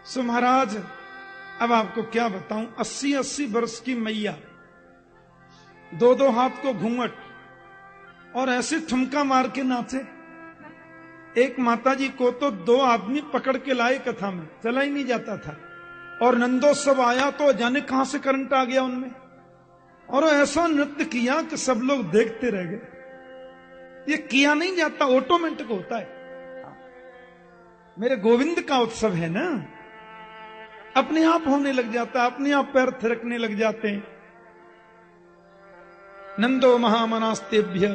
सो महाराज अब आपको क्या बताऊं, 80-80 वर्ष की मैया, 2-2 हाथ को घूंघट और ऐसे ठुमका मार के नाचे। एक माता जी को तो 2 आदमी पकड़ के लाए कथा में, चला ही नहीं जाता था, और नंदोत्सव आया तो जाने कहां से करंट आ गया उनमें, और ऐसा नृत्य किया कि सब लोग देखते रह गए। ये किया नहीं जाता, ऑटोमेटिक होता है। मेरे गोविंद का उत्सव है ना, अपने आप होने लग जाता, अपने आप पैर थिरकने लग जाते हैं। नंदो महामनास्तेभ्य,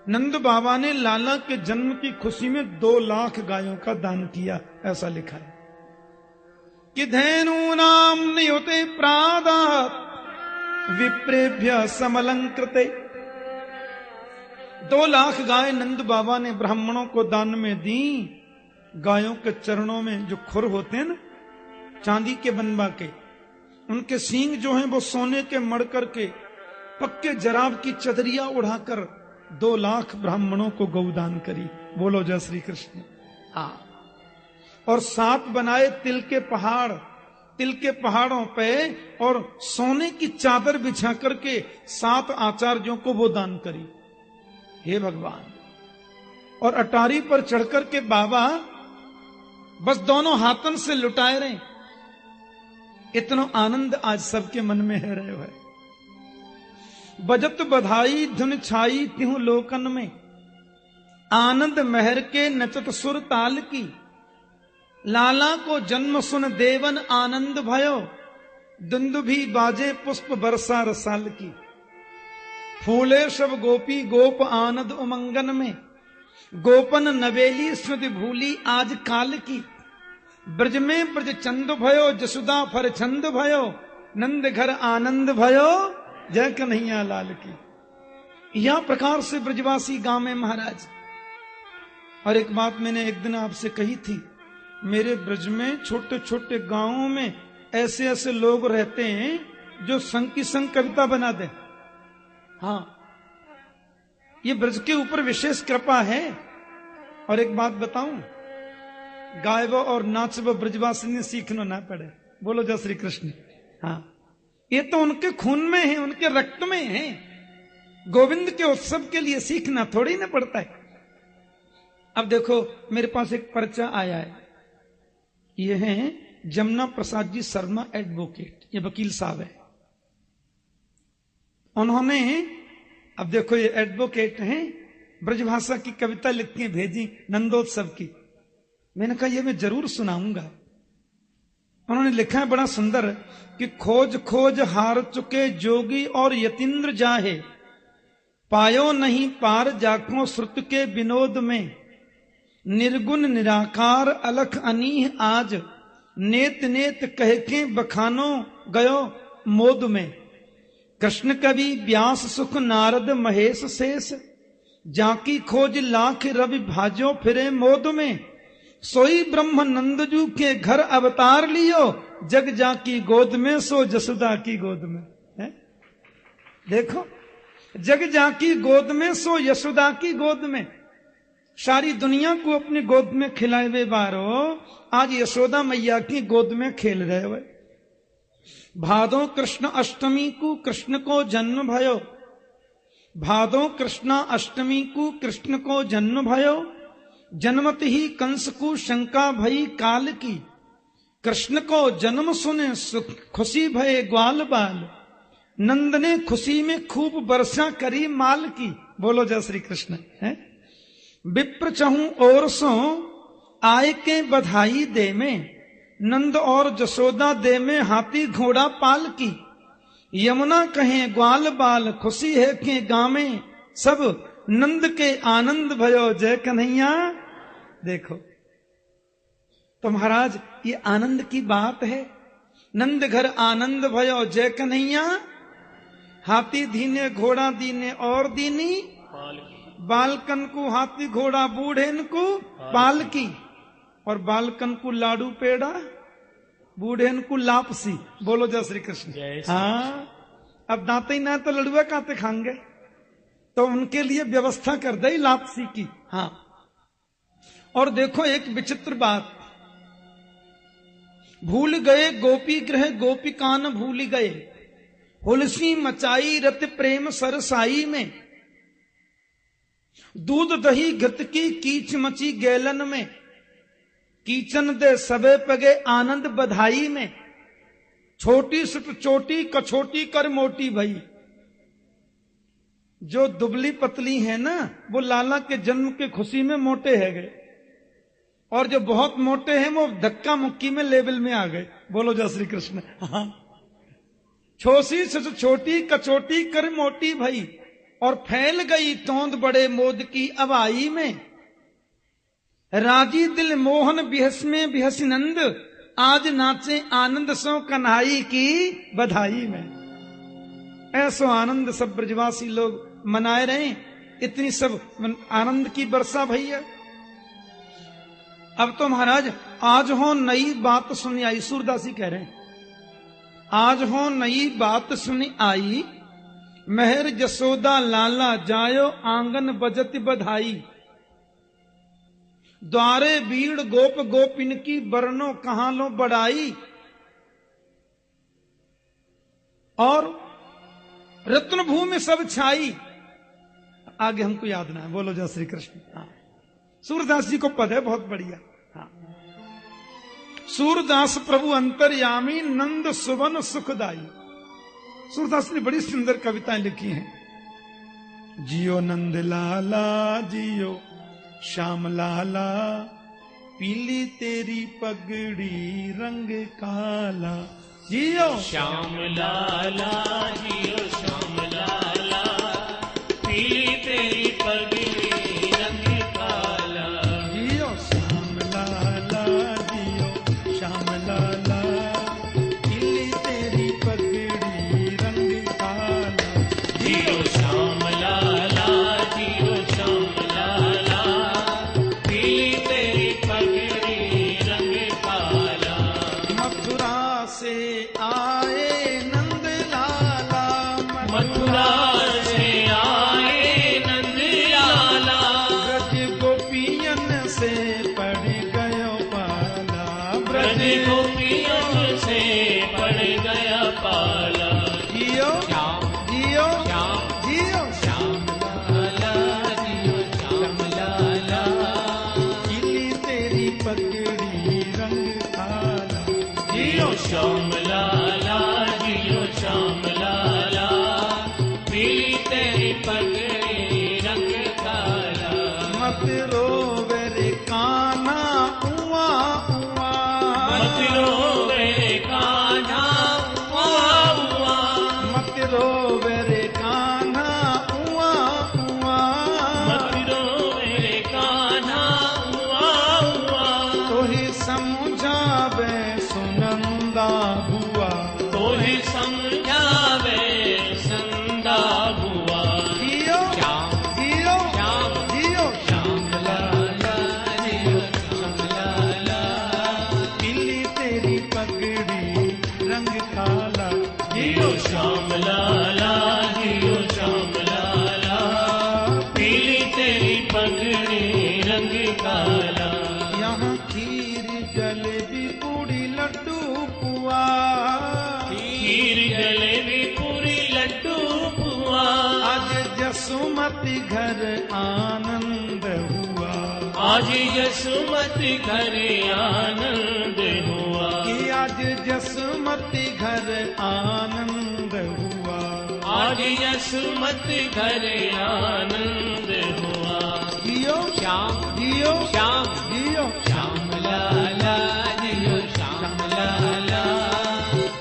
नंद बाबा ने लाला के जन्म की खुशी में 2 लाख गायों का दान किया, ऐसा लिखा है कि धेनूनाम नियुते प्रादात् विप्रेभ्य समलंकृते। 2 लाख गाय नंद बाबा ने ब्राह्मणों को दान में दी। गायों के चरणों में जो खुर होते हैं ना, चांदी के बनवा के, उनके सींग जो हैं वो सोने के मड़ करके पक्के जराब की चदरिया उड़ाकर 2 लाख ब्राह्मणों को गौदान करी। बोलो जय श्री कृष्ण। हाँ, और 7 बनाए तिल के पहाड़, तिल के पहाड़ों पे और सोने की चादर बिछा करके 7 आचार्यों को वो दान करी। हे भगवान। और अटारी पर चढ़कर के बाबा बस दोनों हाथन से लुटाए रहे। इतना आनंद आज सबके मन में है रहे है। बजत बधाई धुन छाई तिहु लोकन में, आनंद महर के नचत सुर ताल की। लाला को जन्म सुन देवन आनंद भयो, दुंदुभी बाजे पुष्प बरसा रसाल की। फूले सब गोपी गोप आनंद उमंगन में, गोपन नवेली स्मृति भूली आज काल की। ब्रज में ब्रज चंद भयो, जसुदा फर छंद भयो, नंद घर आनंद भयो, जय कन्हैया लाल की। यह प्रकार से ब्रजवासी गांव में महाराज। और एक बात मैंने एक दिन आपसे कही थी, मेरे ब्रज में छोटे छोटे गांवों में ऐसे ऐसे लोग रहते हैं जो संग की संग कविता बना दे। हाँ, ये ब्रज के ऊपर विशेष कृपा है। और एक बात बताऊं, गायब और नाचब ब्रजवासी ने सीखना ना पड़े। बोलो जय श्री कृष्ण। हाँ, ये तो उनके खून में है, उनके रक्त में है। गोविंद के उत्सव के लिए सीखना थोड़ी ना पड़ता है। अब देखो, मेरे पास एक पर्चा आया है, ये हैं जमुना प्रसाद जी शर्मा एडवोकेट, ये वकील साहब है। उन्होंने, अब देखो ये एडवोकेट हैं, ब्रजभाषा की कविता लिख के भेजी नंदोत्सव की। मैंने कहा ये मैं जरूर सुनाऊंगा। उन्होंने लिखा है बड़ा सुंदर कि खोज खोज हार चुके जोगी और यतीन्द्र जाहे, पायो नहीं पार जाको श्रुत के विनोद में। निर्गुण निराकार अलख अनीह आज, नेत नेत कह के बखानो गयो मोद में। कृष्ण कवि व्यास सुख नारद महेश शेष, जाकी खोज लाख रवि भाजो फिरे मोद में। सोई ब्रह्म नंदजू के घर अवतार लियो, जग जाकी गोद में सो जसुदा की गोद में। है? देखो, जग जाकी गोद में सो यशोदा की गोद में। सारी दुनिया को अपनी गोद में खिलाए हुए बारो आज यशोदा मैया की गोद में खेल रहे हुए। भादो कृष्ण अष्टमी को कृष्ण को जन्म भयो, भादो कृष्ण अष्टमी को कृष्ण को जन्म भयो। जन्मत ही कंस को शंका भई काल की, कृष्ण को जन्म सुने सुख खुशी भये ग्वाल बाल। नंद ने खुशी में खूब वर्षा करी माल की। बोलो जय श्री कृष्ण। है? विप्र चहूं और सो आय के बधाई दे में, नंद और जसोदा दे में हाथी घोड़ा पाल की। यमुना कहे ग्वाल बाल खुशी है के गामे, सब नंद के आनंद भयो जय कन्हैया। देखो तो महाराज ये आनंद की बात है। नंद घर आनंद भयो जय कन्हैया, हाथी धीने घोड़ा दीने और दीनी। बालकन को हाथी घोड़ा बूढ़ेन को पालकी, और बालकन को लाडू पेड़ा बूढ़ेन को लापसी। बोलो जय श्री कृष्ण। हाँ, अब दाते ही ना तो लड़ुआ काते खाएंगे, तो उनके लिए व्यवस्था कर दे लापसी की। हाँ, और देखो एक विचित्र बात, भूल गए गोपी ग्रह गोपिकान भूल गए, हुलसी मचाई रत प्रेम सरसाई में, दूध दही घृत की कीच मची गैलन में, कीचन दे सबे पगे आनंद बधाई में, छोटी सुट चोटी कछोटी कर मोटी भई। जो दुबली पतली है ना वो लाला के जन्म के खुशी में मोटे है गए, और जो बहुत मोटे हैं वो धक्का मुक्की में लेवल में आ गए। बोलो जय श्री कृष्ण। हाँ, छोसी सुट छोटी कचोटी कर मोटी भई, और फैल गई तोंद बड़े मोद की अवाई में, राजी दिल मोहन बिहस में बिहस नंद, आज नाचे आनंद सो कन्हाई की बधाई में। ऐसो आनंद सब ब्रजवासी लोग मनाए रहे, इतनी सब आनंद की वर्षा भई है। अब तो महाराज आज हो नई बात सुनी आई, सूरदासी कह रहे हैं आज हो नई बात सुनी आई, मेहर जसोदा लाला जायो आंगन बजत बधाई, द्वारे भीड़ गोप गोपिन की बरनो कहां लो बढ़ाई, और रत्न भूमि सब छाई। आगे हमको याद ना है, बोलो जय श्री कृष्ण। हाँ, सूरदास जी को पद है बहुत बढ़िया। हाँ, सूरदास प्रभु अंतर्यामी नंद सुवन सुखदाई। सूरदास ने बड़ी सुंदर कविताएं लिखी हैं। जियो नंद लाला जियो श्याम लाला, पीली तेरी पगड़ी रंग काला, जियो श्याम लाला जियो श्याम लाला, पीली तेरी पगड़ी रंग काला, जियो श्याम लाला जियो श्याम लाला, पीली तेरी पगड़ी रंग काला, जियो श्याम लाला जियो श्याम लाला, पीली तेरी पगड़ी रंग काला, मथुरा से आए नंद लाला, मथुरा से आए नंद लाला, ब्रज गोपियन से पड़ गयो पाला, ब्रज गोपियों से पड़ गया पाला, जियो श्याम जियो श्याम जियो श्याम लाला जियो श्याम लाला, पीली तेरी पगड़ी रंग काला, जियो श्याम लाला जियो श्याम लाला, पीली तेरी पगड़ी रंग काला, मत रोवे रे कान्हा उआ उआ, मत रोवे कान्हा उआ उआ, मत रोवे रे कान्हा उआ उआ, मत रोवे कान्हा उआ उआ, तोहि समझावे सुनंदा हुआ, तोहि समझावे संदा हुआ, जियो श्याम जियो श्याम जियो श्याम लाला जियो श्याम लाला, पीली तेरी पगड़ी रंग काला, जियो श्याम लाला जियो श्याम लाला, पीली तेरी पगड़ी रंग काला, यहाँ खीर जलेबी पूड़ी लड्डू पुआ, खीर जलेबी पूरी लड्डू पुआ, आज जसुमती घर आनंद हुआ, आज यशुमती घर आनंद हुआ, कि आज जसुमती घर आनंद हुआ, आज यशुमती घर आनंद हुआ, जियो श्याम जियो श्याम जियो श्याम लाला जियो श्याम लाला,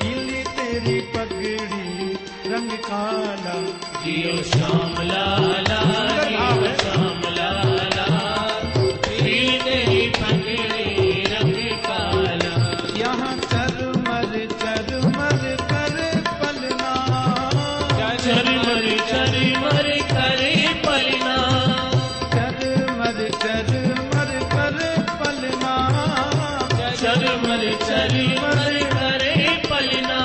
पीली तेरी पगड़ी रंग काला, जियो श्याम लाला जियो श्याम लाला, पीली तेरी पगड़ी रंग काला, यहाँ चरमर चरमर कर पलना, चरमर चरमर करे पलना, चरमर चरमर कर पलना, चरमर चरमर करे पलना,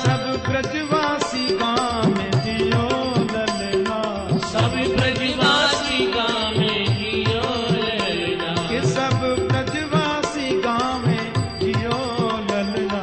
सब ब्रजवासी गाँव में जियो ललना, सब ब्रजवासी गाँव में जियो ललना, कि सब ब्रजवासी गाँव में जियो ललना,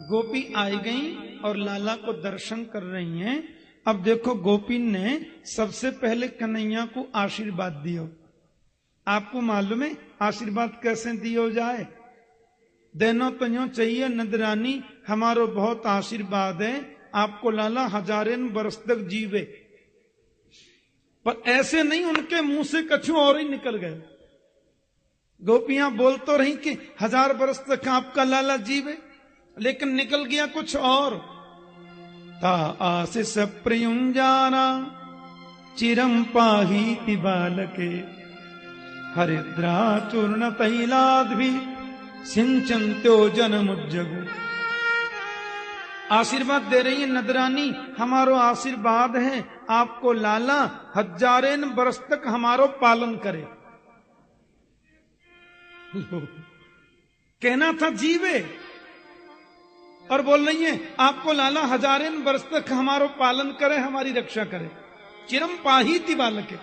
गोपी आई गई और लाला को दर्शन कर रही हैं। अब देखो गोपी ने सबसे पहले कन्हैया को आशीर्वाद दियो। आपको मालूम है आशीर्वाद कैसे दियो जाए? देनो तो यूं चाहिए, नंदरानी हमारो बहुत आशीर्वाद है, आपको लाला हजारें बरस तक जीवे। पर ऐसे नहीं, उनके मुंह से कछु और ही निकल गए। गोपियां बोल तो रही कि 1000 बरस तक आपका लाला जीवे, लेकिन निकल गया कुछ और। ता आशीष प्रियुंजाना चिरम पाहीति बालके, हरिद्रा चूर्ण तैलाद भी सिंचन्त्यो जनमुज्जगु। आशीर्वाद दे रही है नदरानी, हमारो आशीर्वाद है आपको लाला हजारें बरस तक हमारो पालन करे। कहना था जीवे, और बोल रही है आपको लाला हजारें बरस तक हमारो पालन करे, हमारी रक्षा करे। चिरम पाहीति बालके,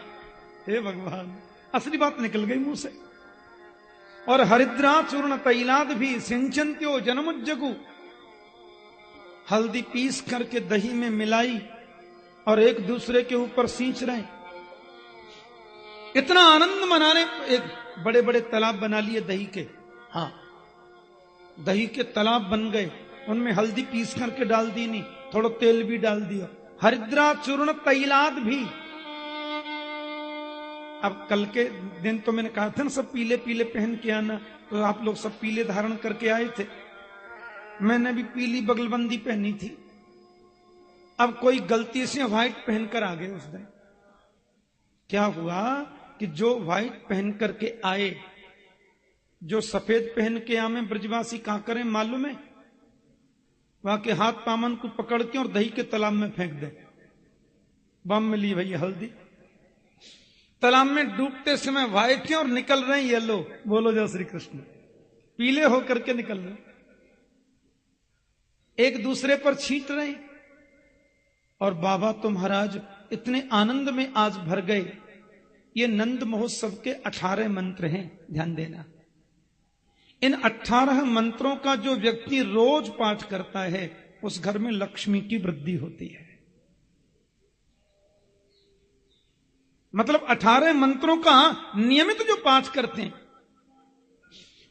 हे भगवान, असली बात निकल गई मुंह से। और हरिद्रा चूर्ण तैलाद भी सिंचन्त्यो जनमुज्जगु, हल्दी पीस करके दही में मिलाई और एक दूसरे के ऊपर सींच रहे। इतना आनंद मनाने, एक बड़े बड़े तालाब बना लिए दही के। हाँ, दही के तालाब बन गए, उनमें हल्दी पीस करके डाल दी, नहीं थोड़ा तेल भी डाल दिया। हरिद्रा चूर्ण तैलाद भी। अब कल के दिन तो मैंने कहा था ना सब पीले पीले पहन के आना, तो आप लोग सब पीले धारण करके आए थे। मैंने भी पीली बगलबंदी पहनी थी। अब कोई गलती से व्हाइट पहनकर आ गए उस दिन। क्या हुआ कि जो व्हाइट पहन करके आए, जो सफेद पहन के आए ब्रजवासी क्या करें मालूम है? वहां के हाथ पामन को पकड़ के और दही के तालाब में फेंक दे। बम मिली भैया हल्दी, तालाब में डूबते समय व्हाइट है और निकल रहे हैं येलो। बोलो जय श्री कृष्ण। पीले होकर के निकल रहे, एक दूसरे पर छींट रहे। और बाबा तो महाराज इतने आनंद में आज भर गए। ये नंद महोत्सव के 18 मंत्र हैं, ध्यान देना। इन 18 मंत्रों का जो व्यक्ति रोज पाठ करता है उस घर में लक्ष्मी की वृद्धि होती है। मतलब 18 मंत्रों का नियमित जो पाठ करते हैं।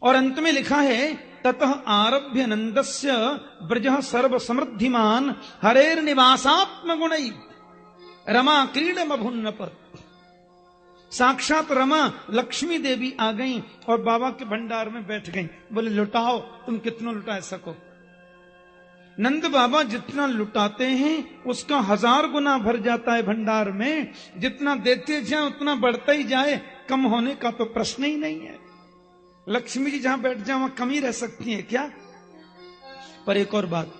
और अंत में लिखा है ततः आरभ्य नंदस्य ब्रजः सर्व समृद्धिमान हरेर निवासात्म गुणई रमा क्रीडम अभुन्नप। साक्षात रमा लक्ष्मी देवी आ गई और बाबा के भंडार में बैठ गई। बोले लुटाओ, तुम कितना लुटा सको। नंद बाबा जितना लुटाते हैं उसका 1000 गुना भर जाता है भंडार में। जितना देते जाए उतना बढ़ता ही जाए, कम होने का तो प्रश्न ही नहीं है। लक्ष्मी जी जहां बैठ जाए वहां कमी रह सकती है क्या? पर एक और बात,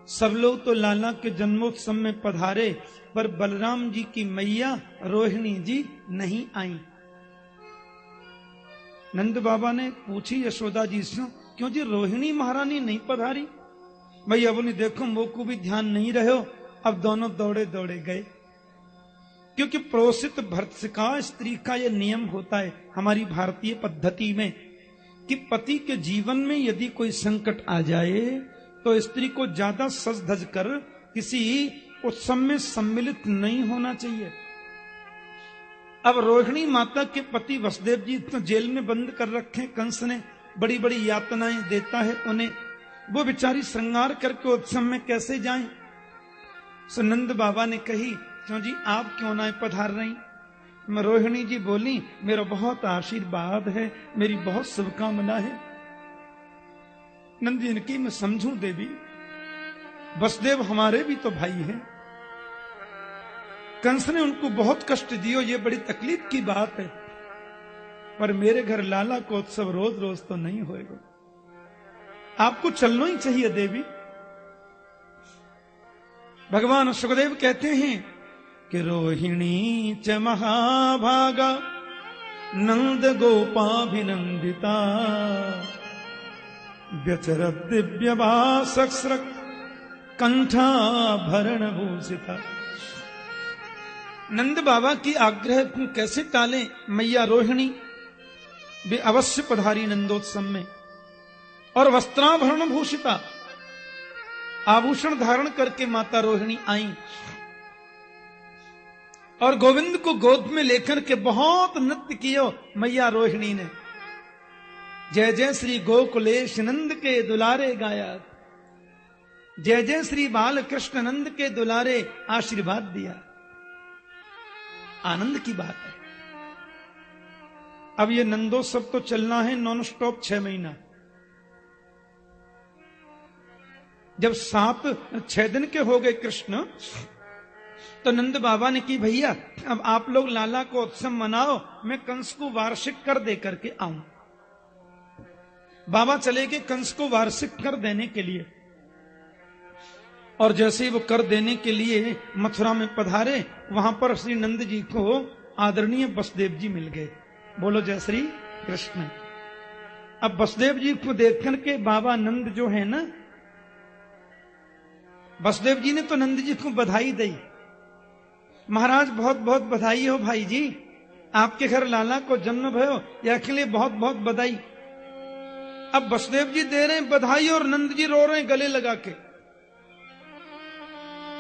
सब लोग तो लाला के जन्मोत्सव में पधारे, पर बलराम जी की मैया रोहिणी जी नहीं आई। नंद बाबा ने पूछी यशोदा जी से, क्यों जी रोहिणी महारानी नहीं पधारी? भैया बोली देखो वो को भी ध्यान नहीं रहे हो। अब दोनों दौड़े दौड़े गए, क्योंकि प्रोसित भर्तृका स्त्री का यह नियम होता है हमारी भारतीय पद्धति में कि पति के जीवन में यदि कोई संकट आ जाए तो स्त्री को ज्यादा सज धज कर किसी उत्सव में सम्मिलित नहीं होना चाहिए। अब रोहिणी माता के पति वसुदेव जी तो जेल में बंद कर रखे, कंस ने बड़ी बड़ी यातनाएं देता है उन्हें। वो बेचारी श्रृंगार करके उत्सव में कैसे जाएं? सुनंद बाबा ने कही, क्यों जी आप क्यों ना पधार रही? रोहिणी जी बोली, मेरा बहुत आशीर्वाद है, मेरी बहुत शुभकामना है। नंद जी ने की, मैं समझूं देवी, वसुदेव हमारे भी तो भाई हैं। कंस ने उनको बहुत कष्ट दियो, ये बड़ी तकलीफ की बात है, पर मेरे घर लाला को उत्सव रोज रोज तो नहीं होएगा, आपको चलना ही चाहिए देवी। भगवान सुखदेव कहते हैं कि रोहिणी च महाभागा नंद गोपाभिनंदिता व्यचरत दिव्य भासक्स्रक कंठाभरण भूषिता। नंद बाबा की आग्रह को कैसे टालें? मैया रोहिणी वे अवश्य पधारी नंदोत्सव में, और वस्त्राभरण भूषिता, आभूषण धारण करके माता रोहिणी आई और गोविंद को गोद में लेकर के बहुत नृत्य किया मैया रोहिणी ने। जय जय श्री गोकुलेश नंद के दुलारे गाया, जय जय श्री बाल कृष्ण नंद के दुलारे आशीर्वाद दिया। आनंद की बात है। अब ये नंदोत्सव तो चलना है नॉन स्टॉप 6 महीना। जब 6 दिन के हो गए कृष्ण, तो नंद बाबा ने की भैया अब आप लोग लाला को उत्सव मनाओ, मैं कंस को वार्षिक कर दे करके आऊं। बाबा चले गए कंस को वार्षिक कर देने के लिए, और जैसे ही वो कर देने के लिए मथुरा में पधारे, वहां पर श्री नंद जी को आदरणीय वसुदेव जी मिल गए। बोलो जय श्री कृष्ण। अब वसुदेव जी को देख करके बाबा नंद जो है ना, वसुदेव जी ने तो नंद जी को बधाई दी। महाराज बहुत बहुत बधाई हो भाई जी, आपके घर लाला को जन्म भयो, या के लिए बहुत बहुत बधाई। अब वसुदेव जी दे रहे हैं बधाई और नंद जी रो रहे हैं गले लगा के।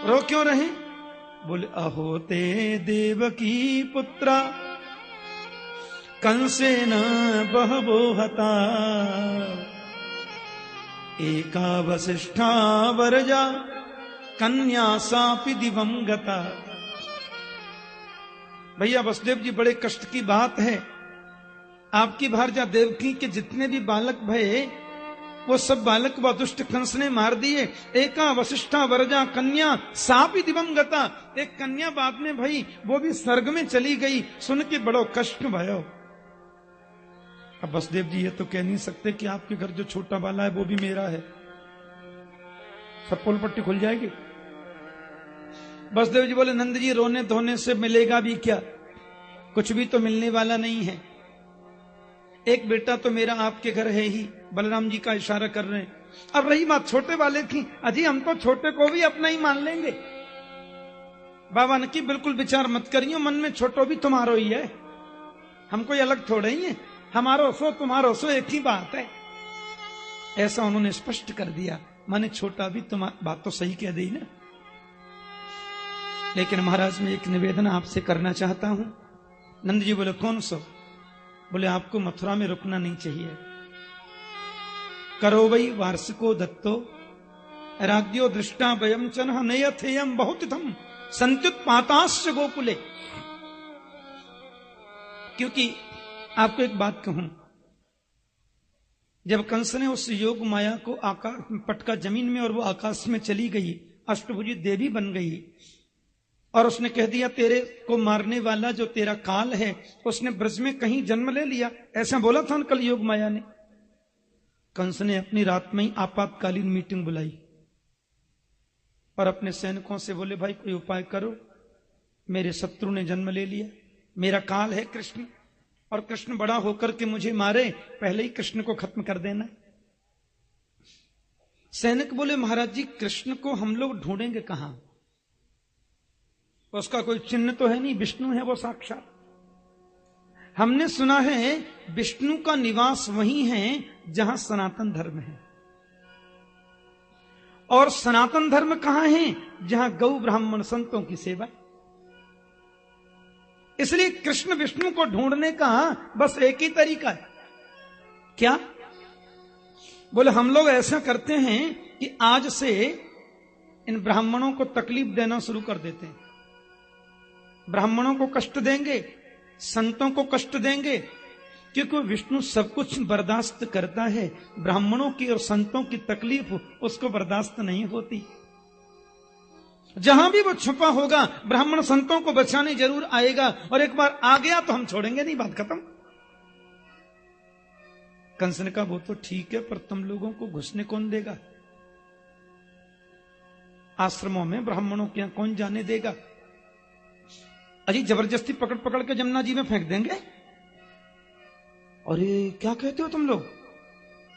रो क्यों रहे? बोले अहो ते देवकी पुत्रा कंसेन बहवो हता, एका वसिष्ठा वरजा कन्या सापि दिवं गता। भैया वसुदेव जी बड़े कष्ट की बात है, आपकी भारजा देवकी के जितने भी बालक भये वो सब बालक व दुष्ट कंस ने मार दिए। एका वसिष्ठा वरजा कन्या सापि दिवं गता, एक कन्या बाद में भई वो भी स्वर्ग में चली गई, सुन के बड़ो कष्ट भयो। अब वसुदेव जी ये तो कह नहीं सकते कि आपके घर जो छोटा बाला है वो भी मेरा है, सब पोल पट्टी खुल जाएगी। वसुदेव जी बोले नंद जी रोने धोने से मिलेगा भी क्या, कुछ भी तो मिलने वाला नहीं है। एक बेटा तो मेरा आपके घर है ही, बलराम जी का इशारा कर रहे हैं। अब रही बात छोटे वाले की, अजी हम तो छोटे को भी अपना ही मान लेंगे। बाबा ने की बिल्कुल विचार मत करियो, मन में छोटो भी तुम्हारो ही है, हम कोई अलग थोड़े ही है, हमारो सो तुम्हारो सो एक ही बात है। ऐसा उन्होंने स्पष्ट कर दिया, माने छोटा भी तुम्हारी बात तो सही कह दी ना। लेकिन महाराज मैं एक निवेदन आपसे करना चाहता हूं। नंद जी बोले कौन सो? बोले आपको मथुरा में रुकना नहीं चाहिए। करो वही वार्षिको दत्तो राज्यो दृष्टा वयम चन नयथेयम बहुतिथम संत्युत्पाताश्च गोकुले। क्योंकि आपको एक बात कहूं, जब कंस ने उस योग माया को आकाश पटका जमीन में और वो आकाश में चली गई, अष्टभुजी देवी बन गई, और उसने कह दिया तेरे को मारने वाला जो तेरा काल है उसने ब्रज में कहीं जन्म ले लिया, ऐसा बोला था कल योग माया ने। कंस ने अपनी रात में ही आपातकालीन मीटिंग बुलाई और अपने सैनिकों से बोले भाई कोई उपाय करो, मेरे शत्रु ने जन्म ले लिया, मेरा काल है कृष्ण, और कृष्ण बड़ा होकर के मुझे मारे, पहले ही कृष्ण को खत्म कर देना। सैनिक बोले महाराज जी कृष्ण को हम लोग ढूंढेंगे कहां, उसका कोई चिन्ह तो है नहीं, विष्णु है वो साक्षात। हमने सुना है विष्णु का निवास वहीं है जहां सनातन धर्म है, और सनातन धर्म कहां है? जहां गौ ब्राह्मण संतों की सेवा। इसलिए कृष्ण विष्णु को ढूंढने का बस एक ही तरीका है। क्या? बोले हम लोग ऐसा करते हैं कि आज से इन ब्राह्मणों को तकलीफ देना शुरू कर देते हैं, ब्राह्मणों को कष्ट देंगे, संतों को कष्ट देंगे, क्योंकि विष्णु सब कुछ बर्दाश्त करता है, ब्राह्मणों की और संतों की तकलीफ उसको बर्दाश्त नहीं होती। जहां भी वो छुपा होगा ब्राह्मण संतों को बचाने जरूर आएगा, और एक बार आ गया तो हम छोड़ेंगे नहीं, बात खत्म। कंस ने कहा वो तो ठीक है, पर तुम लोगों को घुसने कौन देगा? आश्रमों में ब्राह्मणों के यहां कौन जाने देगा? अजी जबरदस्ती पकड़ पकड़ के जमुना जी में फेंक देंगे। अरे क्या कहते हो तुम लोग?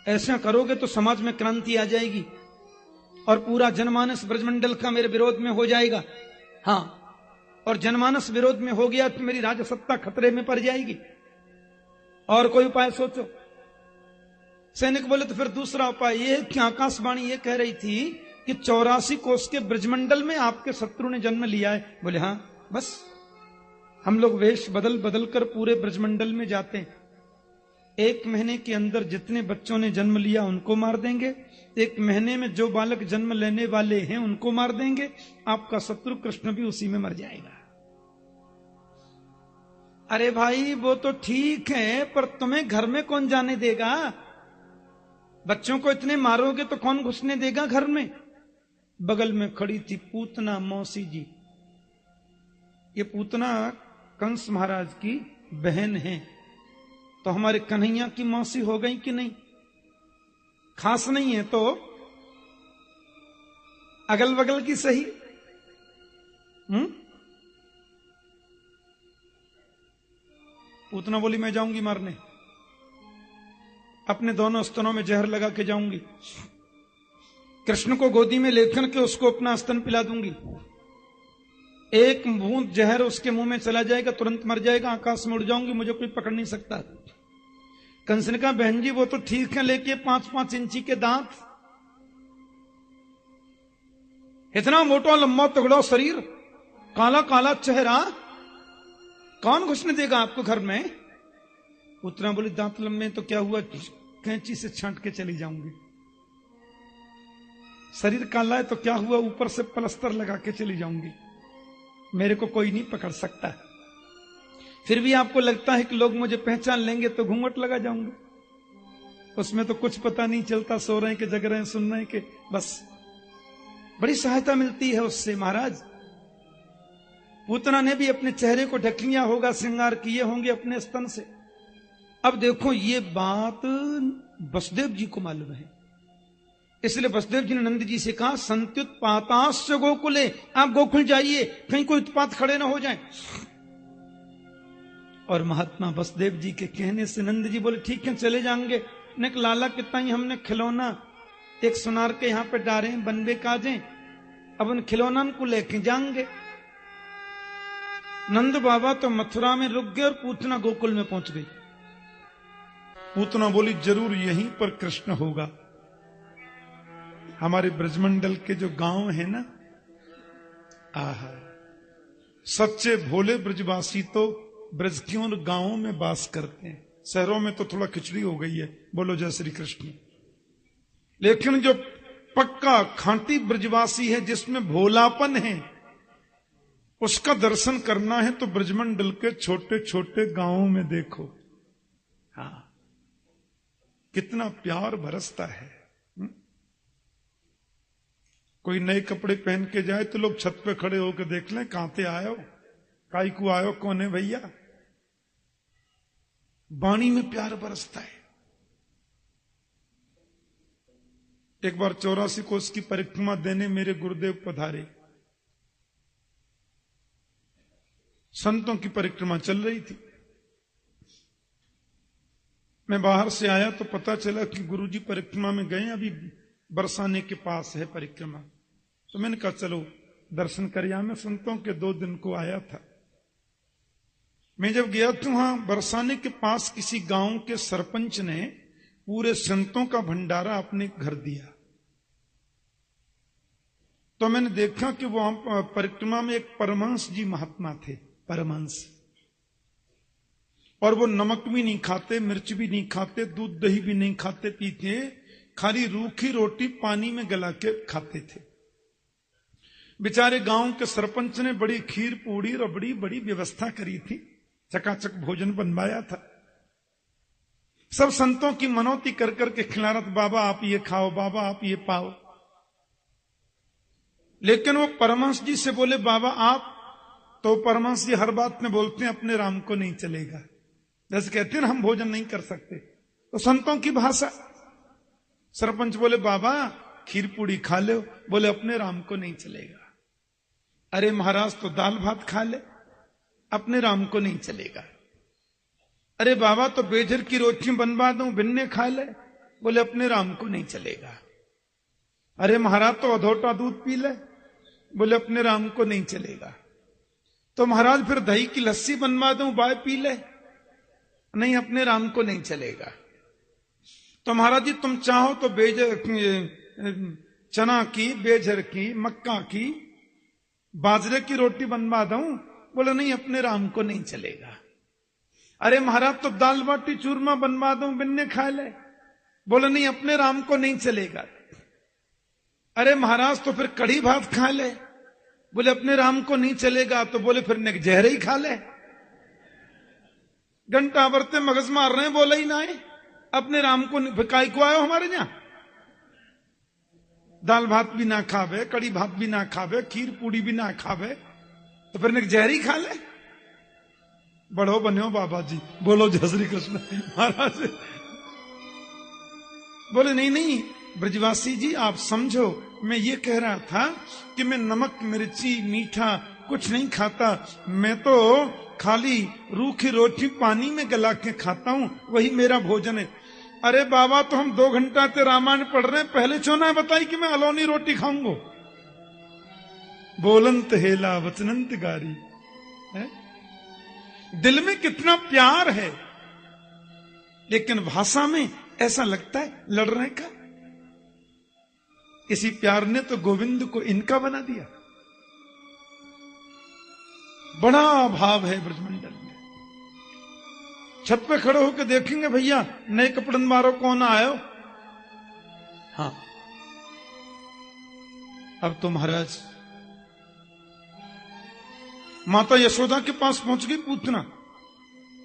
ऐसा करोगे तो समाज में क्रांति आ जाएगी और पूरा जनमानस ब्रजमंडल का मेरे विरोध में हो जाएगा। हाँ, और जनमानस विरोध में हो गया तो मेरी राजसत्ता खतरे में पड़ जाएगी, और कोई उपाय सोचो। सैनिक बोले तो फिर दूसरा उपाय ये कि आकाशवाणी ये कह रही थी कि 84 कोस के ब्रजमंडल में आपके शत्रु ने जन्म लिया है? बोले हाँ। बस हम लोग वेश बदल बदल कर पूरे ब्रजमंडल में जाते हैं। 1 महीने के अंदर जितने बच्चों ने जन्म लिया उनको मार देंगे, 1 महीने में जो बालक जन्म लेने वाले हैं उनको मार देंगे, आपका शत्रु कृष्ण भी उसी में मर जाएगा। अरे भाई वो तो ठीक है, पर तुम्हें घर में कौन जाने देगा? बच्चों को इतने मारोगे तो कौन घुसने देगा घर में? बगल में खड़ी थी पूतना मौसी जी। ये पूतना कंस महाराज की बहन है, तो हमारे कन्हैया की मौसी हो गई कि नहीं? खास नहीं है तो अगल बगल की सही। पूतना बोली मैं जाऊंगी मारने, अपने दोनों स्तनों में जहर लगा के जाऊंगी, कृष्ण को गोदी में लेकर के उसको अपना स्तन पिला दूंगी, 1 बूंद जहर उसके मुंह में चला जाएगा, तुरंत मर जाएगा, आकाश में उड़ जाऊंगी, मुझे कोई पकड़ नहीं सकता। कंस ने कहा बहन जी वो तो ठीक है, लेके 5-5 इंची के दांत, इतना मोटा लंबा तगड़ा शरीर, काला काला चेहरा, कौन घुसने देगा आपको घर में? उतना बोली दांत लंबे तो क्या हुआ, कैंची से छांट के चली जाऊंगी। शरीर काला है तो क्या हुआ, ऊपर से प्लास्टर लगा के चली जाऊंगी, मेरे को कोई नहीं पकड़ सकता। फिर भी आपको लगता है कि लोग मुझे पहचान लेंगे तो घूंघट लगा जाऊंगी, उसमें तो कुछ पता नहीं चलता, सो रहे हैं कि जग रहे हैं, सुन रहे हैं कि बस बड़ी सहायता मिलती है उससे। महाराज पूतना ने भी अपने चेहरे को ढक लिया होगा, श्रृंगार किए होंगे अपने स्तन से। अब देखो ये बात वसुदेव जी को मालूम है, इसलिए वसुदेव जी ने नंद जी से कहा संत्युत्पाताश्च गोकुले, आप गोकुल जाइए, कहीं कोई उत्पात खड़े ना हो जाए। और महात्मा वसुदेव जी के कहने से नंद जी बोले ठीक है चले जाएंगे। ने लाला कितना ही हमने खिलौना एक सुनार के यहां पे डारे बनबे काजे, अब उन खिलौना को लेके जाएंगे। नंद बाबा तो मथुरा में रुक गए और पूतना गोकुल में पहुंच गई। पूतना बोली जरूर यहीं पर कृष्ण होगा। हमारे ब्रजमंडल के जो गांव है ना, आहा, सच्चे भोले ब्रजवासी तो ब्रज की और गांवों में वास करते हैं, शहरों में तो थोड़ा खिचड़ी हो गई है, बोलो जय श्री कृष्ण। लेकिन जो पक्का खांटी ब्रजवासी है, जिसमें भोलापन है, उसका दर्शन करना है तो ब्रजमंडल के छोटे छोटे गांवों में देखो, हाँ कितना प्यार बरसता है। कोई नए कपड़े पहन के जाए तो लोग छत पे खड़े होकर देख लें, कहां से आयो, काई को आयो, कौन है भैया। वाणी में प्यार बरसता है। एक बार 84 कोस की परिक्रमा देने मेरे गुरुदेव पधारे। संतों की परिक्रमा चल रही थी। मैं बाहर से आया तो पता चला कि गुरुजी परिक्रमा में गए, अभी बरसाने के पास है परिक्रमा। तो मैंने कहा चलो दर्शन कर। मैं संतों के 2 दिन को आया था। मैं जब गया तो वहां बरसाने के पास किसी गांव के सरपंच ने पूरे संतों का भंडारा अपने घर दिया। तो मैंने देखा कि वहां परिक्रमा में एक परमहंस जी महात्मा थे, परमहंस, और वो नमक भी नहीं खाते, मिर्च भी नहीं खाते, दूध दही भी नहीं खाते पीते, खाली रूखी रोटी पानी में गला के खाते थे। बेचारे गांव के सरपंच ने बड़ी खीर पूड़ी रबड़ी बड़ी व्यवस्था करी थी, चकाचक भोजन बनवाया था। सब संतों की मनौती कर करके खिला रहा था, बाबा आप ये खाओ, बाबा आप ये पाओ। लेकिन वो परमहंस जी से बोले बाबा आप, तो परमहंस जी हर बात में बोलते हैं अपने राम को नहीं चलेगा, जैसे कहते हैं हम भोजन नहीं कर सकते, तो संतों की भाषा। सरपंच बोले बाबा खीर पूड़ी खा लो, बोले अपने राम को नहीं चलेगा। अरे महाराज तो दाल भात खा ले, अपने राम को नहीं चलेगा। अरे बाबा तो बेजर की रोटी बनवा दूं, बिन्ने खा ले, बोले अपने राम को नहीं चलेगा। अरे महाराज तो अधोटा दूध पी ले, बोले अपने राम को नहीं चलेगा। तो महाराज फिर दही की लस्सी बनवा दूं, बाय पी ले, नहीं अपने राम को नहीं चलेगा। तो महाराज जी तुम चाहो तो चना की, बेझर की, मक्का की, बाजरे की रोटी बनवा दूं? बोले नहीं, अपने राम को नहीं चलेगा। अरे महाराज तो दाल बाटी चूरमा बनवा दूं, बिन्ने खा ले? बोले नहीं, अपने राम को नहीं चलेगा। अरे महाराज तो फिर कढ़ी भात खा ले? बोले अपने राम को नहीं चलेगा। तो बोले फिर नेक जहरे ही खा ले। घंटा भरते मगज मार रहे हैं, बोले ही ना है अपने राम को। काय को आयो हमारे यहां? दाल भात भी ना खावे, कड़ी भात भी ना खावे, खीर पूड़ी भी ना खावे, तो फिर नेक जहरी खा ले? बड़ो बनो बाबा जी, बोलो जय श्री कृष्ण। महाराज बोले नहीं नहीं ब्रजवासी जी, आप समझो, मैं ये कह रहा था कि मैं नमक मिर्ची मीठा कुछ नहीं खाता, मैं तो खाली रूखी रोटी पानी में गला के खाता हूं, वही मेरा भोजन है। अरे बाबा, तो हम 2 घंटा से रामायण पढ़ रहे हैं, पहले चोना बताई कि मैं अलोनी रोटी खाऊंगा। बोलंत हेला वचनंत गारी है? दिल में कितना प्यार है, लेकिन भाषा में ऐसा लगता है लड़ने का। इसी प्यार ने तो गोविंद को इनका बना दिया। बड़ा भाव है ब्रजमंडल में। छत पे खड़े होकर देखेंगे, भैया नए कपड़े मारो, कौन आयो? हाँ, अब तो महाराज माता यशोदा के पास पहुंच गई पूतना।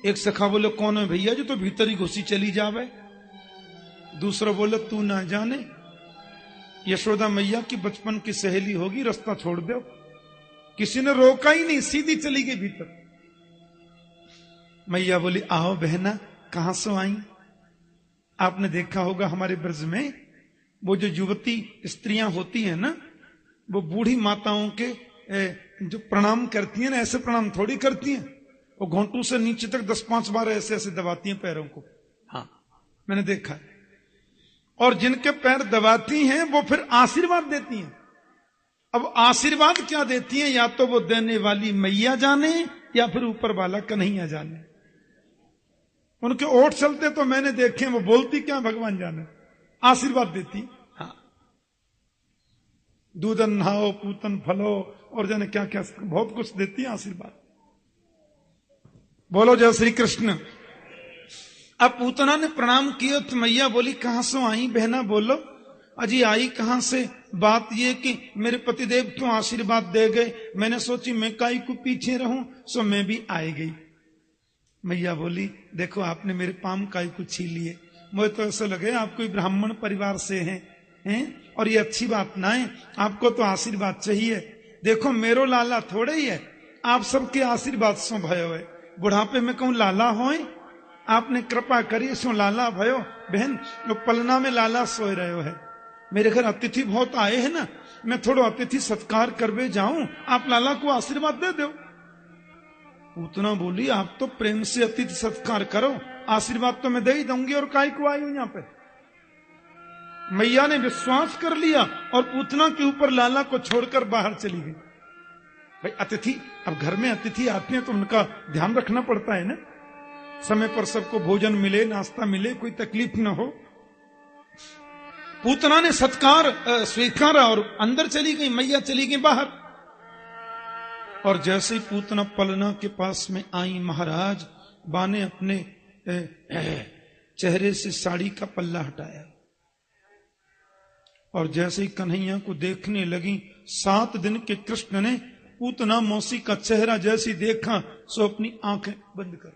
एक सखा बोले कौन है भैया, जो तो भीतर ही घुसी चली जावे। दूसरा बोले तू ना जाने, यशोदा मैया की बचपन की सहेली होगी, रास्ता छोड़ दो। किसी ने रोका ही नहीं, सीधी चली गई भीतर। मैया बोली आओ बहना, कहां से आई? आपने देखा होगा हमारे ब्रज में वो जो युवती स्त्रियां होती हैं ना, वो बूढ़ी माताओं के जो प्रणाम करती हैं ना, ऐसे प्रणाम थोड़ी करती हैं, वो घोंटू से नीचे तक 10-5 बार ऐसे ऐसे दबाती हैं पैरों को। हाँ, मैंने देखा है। और जिनके पैर दबाती हैं वो फिर आशीर्वाद देती हैं। अब आशीर्वाद क्या देती हैं, या तो वो देने वाली मैया जाने या फिर ऊपर वाला कन्हैया जाने। उनके ओठ चलते तो मैंने देखे, वो बोलती क्या भगवान जाने, आशीर्वाद देती। हाँ, दूधन नहाओ, पूतन फलो, और जाने क्या क्या बहुत कुछ देती है आशीर्वाद। बोलो जय श्री कृष्ण। अब पूतना ने प्रणाम किया तो मैया बोली कहां से आई बहना? बोलो अजी आई कहां से? बात ये कि मेरे पतिदेव तो आशीर्वाद दे गए, मैंने सोची मैं काई को पीछे रहूं, सो मैं भी आई गई। मैया बोली देखो आपने मेरे पाम काई को छीन लिए, मुझे तो ऐसा लगे आप कोई ब्राह्मण परिवार से हैं, और ये अच्छी बात ना है, आपको तो आशीर्वाद चाहिए। देखो मेरो लाला थोड़े ही है, आप सबके आशीर्वाद सो भयो है। बुढ़ापे में कहूं लाला होए, आपने कृपा करी सो लाला भयो। बहन वो पलना में लाला सोए रहे है, मेरे घर अतिथि बहुत आए हैं ना, मैं थोड़ा अतिथि सत्कार करवे जाऊं, आप लाला को आशीर्वाद दे दो। उतना बोली आप तो प्रेम से अतिथि सत्कार करो, आशीर्वाद तो मैं दे ही दूंगी, और काय को आई हूं यहां पे। मैया ने विश्वास कर लिया और पूतना के ऊपर लाला को छोड़कर बाहर चली गई। भाई अतिथि, अब घर में अतिथि आते हैं तो उनका ध्यान रखना पड़ता है ना, समय पर सबको भोजन मिले, नाश्ता मिले, कोई तकलीफ न हो। पूतना ने सत्कार स्वीकारा और अंदर चली गई, मैया चली गई बाहर। और जैसे ही पूतना पलना के पास में आई, महाराज बा ने अपने चेहरे से साड़ी का पल्ला हटाया, और जैसे ही कन्हैया को देखने लगी, 7 दिन के कृष्ण ने पूतना मौसी का चेहरा जैसी देखा, सो अपनी आंखें बंद कर